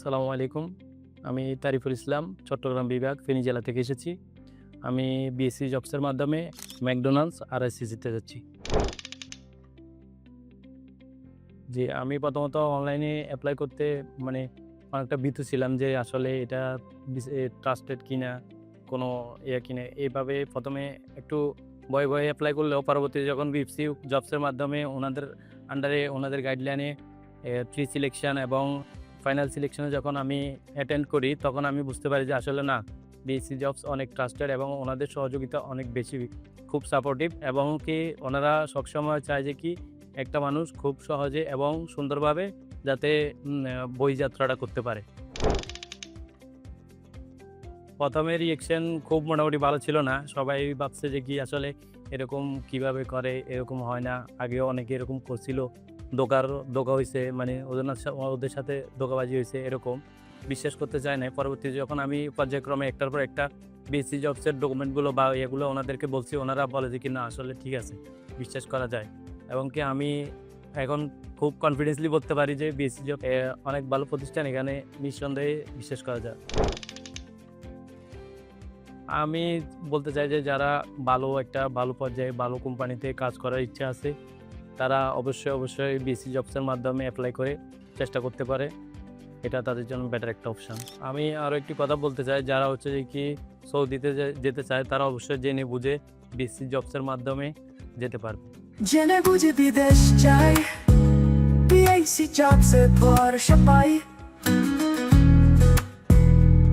আসসালামু আলাইকুম। আমি তারিফুল ইসলাম, চট্টগ্রাম বিভাগ, ফেনী জেলা থেকে এসেছি। আমি বিএসসি জবসের মাধ্যমে ম্যাকডোনাল্ডস আরআইসিসিতে যাচ্ছি। জি, আমি প্রথমত অনলাইনে এপ্লাই করতে মানে অনেকটা ভীত ছিলাম যে আসলে এটা ট্রাস্টেড কিনা, কোনো কিনা। এইভাবে ১ম এ একটু ভয়ে এপ্লাই করলেও পরবর্তীতে যখন বিএফসি জবসের মাধ্যমে ওনাদের আন্ডারে ওনাদের গাইডলাইনে প্রি সিলেকশন এবং ফাইনাল সিলেকশনে যখন আমি অ্যাটেন্ড করি, তখন আমি বুঝতে পারি যে আসলে না, বিএসসি জবস অনেক ট্রাস্টেড এবং ওনাদের সহযোগিতা অনেক বেশি, খুব সাপোর্টিভ এবং কি ওনারা সবসময় চায় যে কি একটা মানুষ খুব সহজে এবং সুন্দরভাবে যাতে বই যাত্রাটা করতে পারে। ১ম এ রিঅ্যাকশন খুব মোটামুটি ভালো ছিল না। সবাই ভাবছে যে কি আসলে এরকম কিভাবে করে? এরকম হয় না। আগেও অনেকে এরকম করছিল। ধোঁকা হইছে, মানে ওদের সাথে ধোঁকাবাজি হইছে এরকম। বিশ্বাস করতে চায় নাই। পরবর্তীতে যখন আমি পর্যায়ক্রমে একটার পর একটা বিএসসি জবসের ডকুমেন্টগুলো বা এগুলো ওনাদেরকে বলছি, ওনারা বলে যে কি না আসলে ঠিক আছে, বিশ্বাস করা যায়। এবং কি আমি এখন খুব কনফিডেন্সলি বলতে পারি যে বিএসসি জব অনেক ভালো প্রতিষ্ঠান। এখানে নিঃসন্দেহে বিশ্বাস করা যায়। আমি বলতে চাই যে যারা ভালো পর্যায়ে ভালো কোম্পানিতে কাজ করার ইচ্ছা আছে, তারা অবশ্যই বিএসসি জবসের মাধ্যমে এপ্লাই করে চেষ্টা করতে পারে। এটা তাদের জন্য বেটার একটা অপশন। আমি আরও একটি কথা বলতে চাই, যারা হচ্ছে যে কি সৌদিতে যেতে চায়, তারা অবশ্যই জেনে বুঝে বিএসসি জবসের মাধ্যমে যেতে পারবে। জেনে বুঝে বিদেশ যাই, বিএসসি জবসে ভরসা পাই।